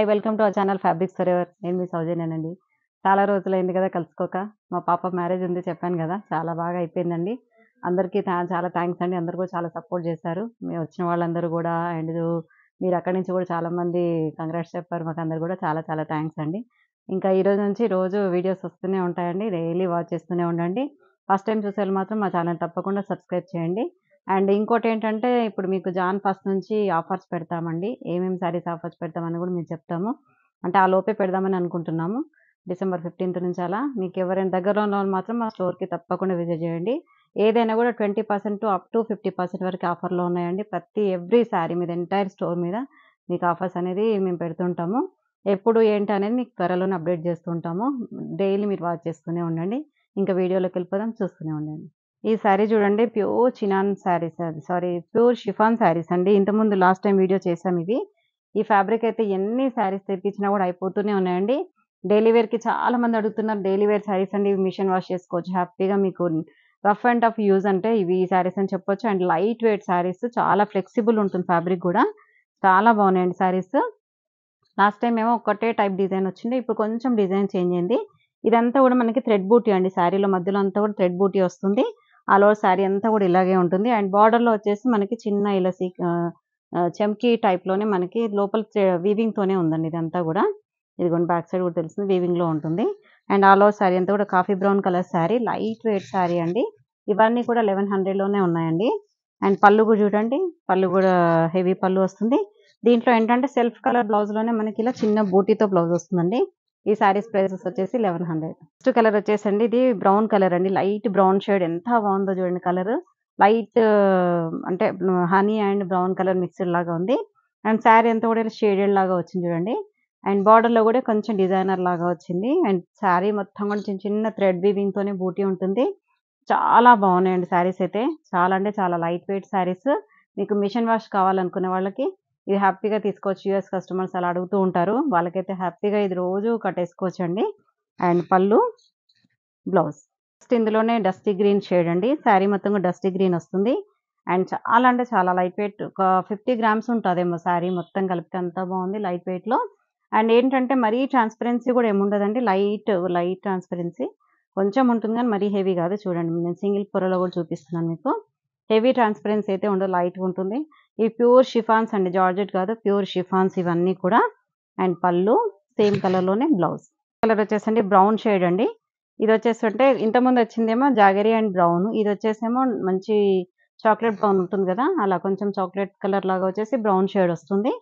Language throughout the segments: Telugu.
Hi welcome to our channel fabrics for ever. నేను మీ సౌజన్యనండి. చాలా రోజులైంది కదా కలుసుకోక. మా పాప మ్యారేజ్ ఉంది చెప్పాను కదా, చాలా బాగా అయిపోయిందండి. అందరికీ చాలా థ్యాంక్స్ అండి. అందరూ కూడా చాలా సపోర్ట్ చేశారు. మేము వచ్చిన వాళ్ళందరూ కూడా అండ్ మీరు అక్కడి నుంచి కూడా చాలామంది కంగ్రాట్స్ చెప్పారు. మాకు అందరు కూడా చాలా చాలా థ్యాంక్స్ అండి. ఇంకా ఈరోజు నుంచి రోజు వీడియోస్ వస్తూనే ఉంటాయండి. డైలీ వాచ్ చేస్తూనే ఉండండి. ఫస్ట్ టైం చూసేవాళ్ళు మాత్రం మా ఛానల్ తప్పకుండా సబ్స్క్రైబ్ చేయండి. అండ్ ఇంకోటేంటంటే ఇప్పుడు మీకు జాన్ ఫస్ట్ నుంచి ఆఫర్స్ పెడతామండి. ఏమేమి శారీస్ ఆఫర్స్ పెడతామని కూడా మీకు చెప్తాము. అంటే ఆ లోపే పెడదామని అనుకుంటున్నాము. డిసెంబర్ 15th నుంచి అలా. మీకు ఎవరైనా దగ్గరలో ఉన్న వాళ్ళు మాత్రం మా స్టోర్‌కి తప్పకుండా విజిట్ చేయండి. ఏదైనా కూడా 20% అప్ టు 50% వరకు ఆఫర్‌లో ఉన్నాయండి. ఎవ్రీ శారీ మీద ఎంటైర్ స్టోర్ మీద మీకు ఆఫర్స్ అనేది మేము పెడుతుంటాము. ఎప్పుడు ఏంటి అనేది మీకు త్వరలోనే అప్డేట్ చేస్తూ ఉంటాము. డైలీ మీరు వాచ్ చేస్తూనే ఉండండి. ఇంకా వీడియోలోకి వెళ్ళిపోదాం, చూస్తూనే ఉండండి. ఈ శారీ చూడండి, pure chinon saris, pure chiffon saris అండి. ఇంతకుముందు లాస్ట్ టైం వీడియో చేసాం ఇవి. ఈ ఫ్యాబ్రిక్ అయితే ఎన్ని శారీస్ తెప్పించినా కూడా అయిపోతూనే ఉన్నాయండి. డైలీ వేర్‌కి చాలా మంది అడుగుతున్నారు. డైలీ వేర్ శారీస్ అండి, ఇవి మిషన్ వాష్ చేసుకోవచ్చు హ్యాపీగా. మీకు రఫ్ అండ్ టఫ్ యూజ్ అంటే ఇవి ఈ శారీస్ అని చెప్పొచ్చు. అండ్ లైట్ వెయిట్ శారీస్, చాలా ఫ్లెక్సిబుల్ ఉంటుంది ఫ్యాబ్రిక్ కూడా. చాలా బాగున్నాయండి శారీస్. లాస్ట్ టైం ఏమో ఒకటే టైప్ డిజైన్ వచ్చింది. ఇప్పుడు కొంచెం డిజైన్ చేంజ్ అయింది. ఇదంతా కూడా మనకి థ్రెడ్ బూటీ అండి. శారీలో మధ్యలో అంతా కూడా థ్రెడ్ బూటీ వస్తుంది. ఆల్ ఓవర్ శారీ అంతా కూడా ఇలాగే ఉంటుంది. అండ్ బార్డర్‌లో వచ్చేసి మనకి చిన్న ఇలా చమ్కీ టైప్‌లోనే మనకి లోపల వీవింగ్‌తోనే ఉందండి ఇదంతా కూడా. ఇదిగోండి బ్యాక్ సైడ్ కూడా తెలుస్తుంది, వీవింగ్‌లో ఉంటుంది. అండ్ ఆల్ ఓవర్ శారీ అంతా కూడా coffee brown colour sari, light weight sari అండి. ఇవన్నీ కూడా 1100లోనే ఉన్నాయండి. అండ్ పళ్ళు కూడా చూడండి, పళ్ళు కూడా హెవీ పళ్ళు వస్తుంది. దీంట్లో ఏంటంటే సెల్ఫ్ కలర్ బ్లౌజ్‌లోనే మనకి ఇలా చిన్న బూటీతో బ్లౌజ్ వస్తుందండి. ఈ శారీస్ ప్రైసెస్ వచ్చేసి 1100. నెక్స్ట్ కలర్ వచ్చేసండి ఇది బ్రౌన్ కలర్ అండి. లైట్ బ్రౌన్ షేడ్ ఎంత బాగుందో చూడండి కలర్. లైట్ అంటే honey and brown colour mixed లాగా ఉంది. అండ్ శారీ అంతా కూడా ఇలా షేడెడ్ లాగా వచ్చింది చూడండి. అండ్ బార్డర్‌లో కూడా కొంచెం డిజైనర్ లాగా వచ్చింది. అండ్ శారీ మొత్తం కూడా చిన్న చిన్న థ్రెడ్ వీవింగ్‌తోనే బూటీ ఉంటుంది. చాలా బాగున్నాయండి శారీస్ అయితే. చాలా అంటే చాలా లైట్ వెయిట్ శారీస్. మీకు మిషన్ వాష్ కావాలనుకునే వాళ్ళకి ఇది హ్యాపీగా తీసుకోవచ్చు. యూఎస్ కస్టమర్స్ అలా అడుగుతూ ఉంటారు. వాళ్ళకైతే హ్యాపీగా ఇది రోజు కట్టేసుకోవచ్చండి. And pallu, blouse. నెక్స్ట్ ఇందులోనే డస్టీ గ్రీన్ షేడ్ అండి. శారీ మొత్తం కూడా డస్టీ గ్రీన్ వస్తుంది. అండ్ చాలా అంటే చాలా లైట్ వెయిట్. ఒక 50 గ్రామ్స్ ఉంటదేమో శారీ మొత్తం కలిపితే, అంత బాగుంది లైట్ వెయిట్‌లో. అండ్ ఏంటంటే మరీ ట్రాన్స్‌పరెన్సీ కూడా ఏముండదండి. లైట్ ట్రాన్స్‌పరెన్సీ కొంచెం ఉంటుంది కానీ మరీ హెవీ కాదు. చూడండి నేను సింగిల్ పొరలో కూడా చూపిస్తున్నాను మీకు. హెవీ ట్రాన్స్‌పరెన్సీ అయితే ఉండదు, లైట్‌గా ఉంటుంది. ఇవి ప్యూర్ షిఫాన్స్ అండి, జార్జెట్ కాదు, ప్యూర్ షిఫాన్స్ ఇవన్నీ కూడా. అండ్ పళ్ళు సేమ్ కలర్‌లోనే బ్లౌజ్. కలర్ వచ్చేసండి బ్రౌన్ షేడ్ అండి. ఇది వచ్చేసి అంటే ఇంతకుముందు వచ్చిందేమో జాగరీ అండ్ బ్రౌన్. ఇది వచ్చేసేమో మంచి చాక్లెట్ బ్రౌన్ ఉంటుంది కదా, అలా కొంచెం చాక్లెట్ కలర్ లాగా వచ్చేసి బ్రౌన్ షేడ్ వస్తుంది.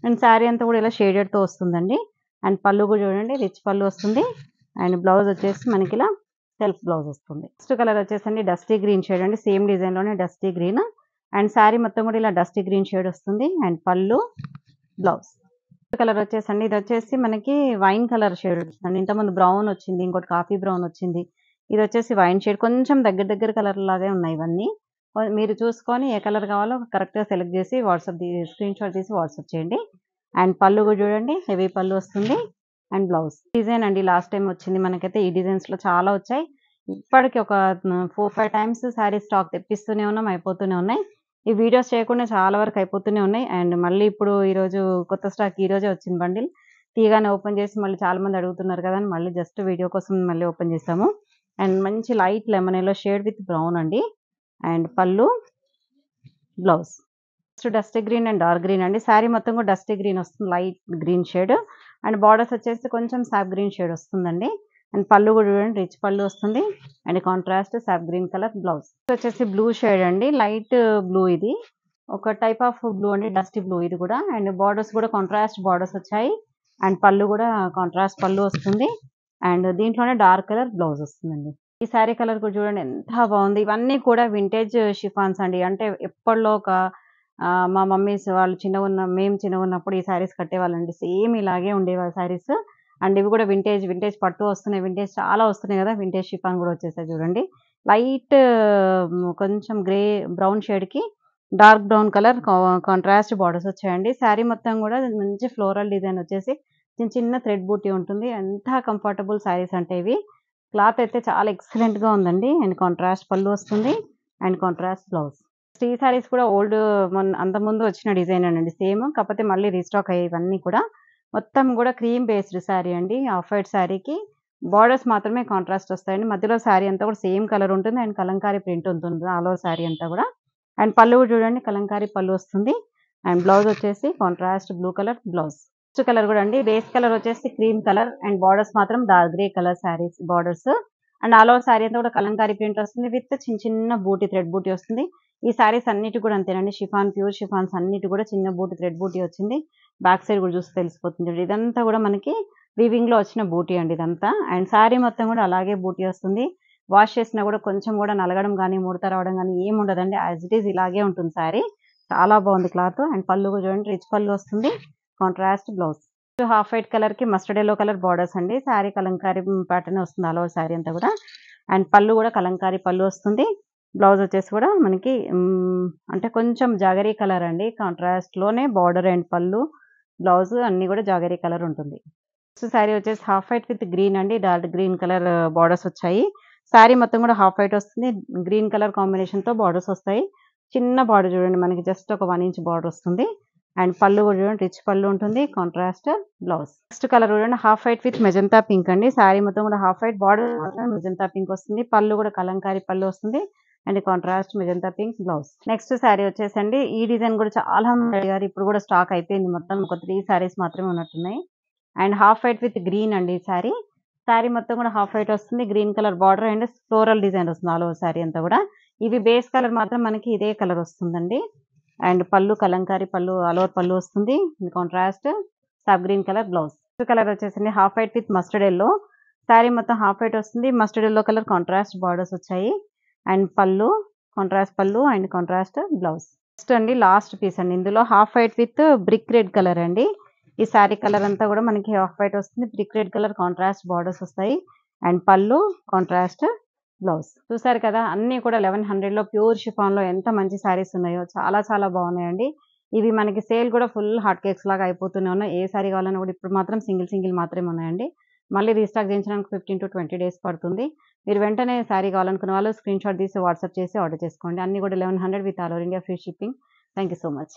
అండ్ శారీ అంతా కూడా ఇలా షేడెడ్‌తో వస్తుందండి. అండ్ పళ్ళు కూడా చూడండి రిచ్ పళ్ళు వస్తుంది. అండ్ బ్లౌజ్ వచ్చేసి మనకి ఇలా సెల్ఫ్ బ్లౌజ్ వస్తుంది. నెక్స్ట్ కలర్ వచ్చేసండి డస్టీ గ్రీన్ షేడ్ అండి. సేమ్ డిజైన్‌లోనే డస్టీ గ్రీన్. అండ్ శారీ మొత్తం కూడా ఇలా డస్టీ గ్రీన్ షేడ్ వస్తుంది. And pallu, blouse. కలర్ వచ్చేసండి ఇది వచ్చేసి మనకి వైన్ కలర్ షేడ్ వస్తుందండి. ఇంతకుముందు బ్రౌన్ వచ్చింది, ఇంకోటి కాఫీ బ్రౌన్ వచ్చింది. ఇది వచ్చేసి వైన్ షేడ్, కొంచెం దగ్గర కలర్ లాగే ఉన్నాయి ఇవన్నీ. మీరు చూసుకొని ఏ కలర్ కావాలో కరెక్ట్‌గా సెలెక్ట్ చేసి స్క్రీన్ షాట్ తీసి వాట్సాప్ చేయండి. అండ్ పళ్ళు కూడా చూడండి హెవీ పళ్ళు వస్తుంది. అండ్ బ్లౌజ్ డిజైన్ అండి. లాస్ట్ టైం వచ్చింది మనకైతే ఈ డిజైన్స్‌లో చాలా వచ్చాయి. ఇప్పటికి ఒక 4, 5 టైమ్స్ శారీ స్టాక్ తెప్పిస్తూనే ఉన్నాం, అయిపోతూనే ఉన్నాయి. ఈ వీడియోస్ చేయకుండా చాలా వరకు అయిపోతూనే ఉన్నాయి. అండ్ మళ్ళీ ఇప్పుడు ఈరోజు కొత్త స్టాక్ ఈరోజే వచ్చింది బండిల్. తీయగానే ఓపెన్ చేసి మళ్ళీ చాలామంది అడుగుతున్నారు కదా అని మళ్ళీ జస్ట్ వీడియో కోసం మళ్ళీ ఓపెన్ చేసాము. అండ్ మంచి light lemon yellow shade with brown అండి. And pallu, blouse. Next dusty green and dark green అండి. శారీ మొత్తం కూడా డస్టీ గ్రీన్ వస్తుంది, light green shade. And borders వచ్చేసి కొంచెం సాఫ్ గ్రీన్ షేడ్ వస్తుందండి. అండ్ పళ్ళు కూడా చూడండి రిచ్ పళ్ళు వస్తుంది. అండ్ కాంట్రాస్ట్ సాఫ్ గ్రీన్ కలర్ బ్లౌజ్. వచ్చేసి బ్లూ షేడ్ అండి, లైట్ బ్లూ. ఇది ఒక టైప్ ఆఫ్ బ్లూ అండి, డస్టీ బ్లూ ఇది కూడా. అండ్ బార్డర్స్ కూడా కాంట్రాస్ట్ బార్డర్స్ వచ్చాయి. అండ్ పళ్ళు కూడా కాంట్రాస్ట్ పళ్ళు వస్తుంది. అండ్ దీంట్లోనే డార్క్ కలర్ బ్లౌజ్ వస్తుందండి. ఈ శారీ కలర్ కూడా చూడండి ఎంత బాగుంది. ఇవన్నీ కూడా వింటేజ్ షిఫాన్స్ అండి. అంటే ఎప్పట్లో ఒక మా మమ్మీస్ వాళ్ళు మేము చిన్నగున్నప్పుడు ఈ శారీస్ కట్టేవాళ్ళండి. సేమ్ ఇలాగే ఉండేవి ఆ శారీస్. అండ్ ఇవి కూడా వింటేజ్ పట్టు వస్తున్నాయి. వింటేజ్ చాలా వస్తున్నాయి కదా, వింటేజ్ షిఫాన్ కూడా వచ్చేసాయి చూడండి. లైట్ కొంచెం బ్రౌన్ షేడ్‌కి dark brown colour contrast borders వచ్చాయండి. శారీ మొత్తం కూడా మంచి ఫ్లోరల్ డిజైన్ వచ్చేసి చిన్న థ్రెడ్ బూటీ ఉంటుంది. ఎంత కంఫర్టబుల్ శారీస్ అంటే ఇవి. క్లాత్ అయితే చాలా ఎక్సలెంట్‌గా ఉందండి. అండ్ కాంట్రాస్ట్ పళ్ళు వస్తుంది. And contrast blouse. ఈ శారీస్ కూడా అంతకుముందు వచ్చిన డిజైనేనండి సేమ్. కాకపోతే మళ్ళీ రీస్టాక్ అయ్యాయి ఇవన్నీ కూడా. మొత్తం కూడా క్రీమ్ బేస్డ్ శారీ అండి. ఆఫ్ వైట్ శారీకి బార్డర్స్ మాత్రమే కాంట్రాస్ట్ వస్తాయండి. మధ్యలో శారీ అంతా కూడా సేమ్ కలర్ ఉంటుంది అండ్ కలంకారీ ప్రింట్ ఉంటుంది ఆల్ ఓవర్ శారీ అంతా కూడా. అండ్ పళ్ళు కూడా చూడండి కలంకారీ పళ్ళు వస్తుంది. అండ్ బ్లౌజ్ వచ్చేసి contrast blue colour blouse. Next colour కూడా అండి బేస్ కలర్ వచ్చేసి క్రీమ్ కలర్ అండ్ బార్డర్స్ మాత్రం dark grey colour saris borders. And all over sari అంతా కూడా కలంకారీ ప్రింట్ వస్తుంది విత్ చిన్న చిన్న బూటీ థ్రెడ్ బూటీ వస్తుంది. ఈ శారీస్ అన్నిటి కూడా అంతేనండి. షిఫాన్ ప్యూర్ షిఫాన్స్ అన్నిటి కూడా చిన్న బూటీ థ్రెడ్ బూటీ వచ్చింది. బ్యాక్ సైడ్ కూడా చూస్తే తెలిసిపోతుంది. ఇదంతా కూడా మనకి వీవింగ్ లో వచ్చిన బూటీ అండి ఇదంతా. అండ్ శారీ మొత్తం కూడా అలాగే బూటీ వస్తుంది. వాష్ చేసినా కూడా కొంచెం కూడా నలగడం కానీ ముడత రావడం కానీ ఏమి ఉండదండి. యాజ్ ఇట్ ఈస్ ఇలాగే ఉంటుంది శారీ. చాలా బాగుంది క్లాత్. అండ్ పళ్ళు కూడా చూడండి రిచ్ పళ్ళు వస్తుంది. Contrast blouse. Half white colour కి మస్టర్డ్ ఎల్లో కలర్ బార్డర్స్ అండి. శారీ కలంకారీ ప్యాటర్న్ వస్తుంది ఆల్ ఓవర్ శారీ అంతా కూడా. అండ్ పళ్ళు కూడా కలంకారీ పళ్ళు వస్తుంది. బ్లౌజ్ వచ్చేసి కూడా మనకి అంటే కొంచెం జాగరీ కలర్ అండి. కాంట్రాస్ట్ లోనే బార్డర్ అండ్ పళ్ళు బ్లౌజ్ అన్ని కూడా జాగరీ కలర్ ఉంటుంది. నెక్స్ట్ శారీ వచ్చేసి హాఫ్ వైట్ విత్ గ్రీన్ అండి. డార్క్ గ్రీన్ కలర్ బార్డర్స్ వచ్చాయి. శారీ మొత్తం కూడా హాఫ్ వైట్ వస్తుంది. గ్రీన్ కలర్ కాంబినేషన్ తో బార్డర్స్ వస్తాయి. చిన్న బార్డర్ చూడండి మనకి జస్ట్ ఒక 1 ఇంచ్ బార్డర్ వస్తుంది. అండ్ పళ్ళు కూడా చూడండి రిచ్ పళ్ళు ఉంటుంది. Contrast blouse. నెక్స్ట్ కలర్ చూడండి half white with magenta pink అండి. శారీ మొత్తం కూడా half white border magenta pink వస్తుంది. పళ్ళు కూడా కలంకారీ పళ్ళు వస్తుంది. And contrast magenta pink blouse. Next sari వచ్చేసండి ఈ డిజైన్ కూడా చాలా మంది అడిగారు. ఇప్పుడు కూడా స్టాక్ అయిపోయింది. మొత్తం ఒక 3 శారీస్ మాత్రమే ఉన్నట్టున్నాయి. And half white with green అండి శారీ. శారీ మొత్తం కూడా హాఫ్ వైట్ వస్తుంది. Green colour border and floral design వస్తుంది ఆల్ ఓవర్ శారీ అంతా కూడా. ఇవి బేస్ కలర్ మాత్రం మనకి ఇదే కలర్ వస్తుందండి. అండ్ పళ్ళు కలంకారీ పళ్ళు ఆల్ ఓవర్ పళ్ళు వస్తుంది. Contrast sap green colour blouse. Colour వచ్చేసండి half white with mustard yellow. Sari మొత్తం హాఫ్ వైట్ వస్తుంది. Mustard yellow colour contrast borders వచ్చాయి. And pallu contrast pallu and contrast blouse. Next అండి లాస్ట్ పీస్ అండి. ఇందులో half white with brick red colour అండి. ఈ శారీ కలర్ అంతా కూడా మనకి హాఫ్ వైట్ వస్తుంది. Brick red colour contrast borders వస్తాయి. And pallu contrast blouse. చూసారు కదా అన్ని కూడా 1100 ప్యూర్ షిఫాన్ లో ఎంత మంచి శారీస్ ఉన్నాయో. చాలా చాలా బాగున్నాయండి. ఇవి మనకి సేల్ కూడా ఫుల్ హాట్ కేక్స్ లాగా అయిపోతూనే ఉన్నాయి. ఏ శారీ కావాలన్నా కూడా ఇప్పుడు మాత్రం సింగిల్ మాత్రమే ఉన్నాయండి. మళ్ళీ రీస్టాక్ చేయించడానికి 15 to 20 డేస్ పడుతుంది. మీరు వెంటనే శారీ కావాలనుకున్న వాళ్ళు స్క్రీన్ షాట్ తీసి వాట్సాప్ చేసి ఆర్డర్ చేసుకోండి. అన్ని కూడా 1100 with all over India free shipping. Thank you so much.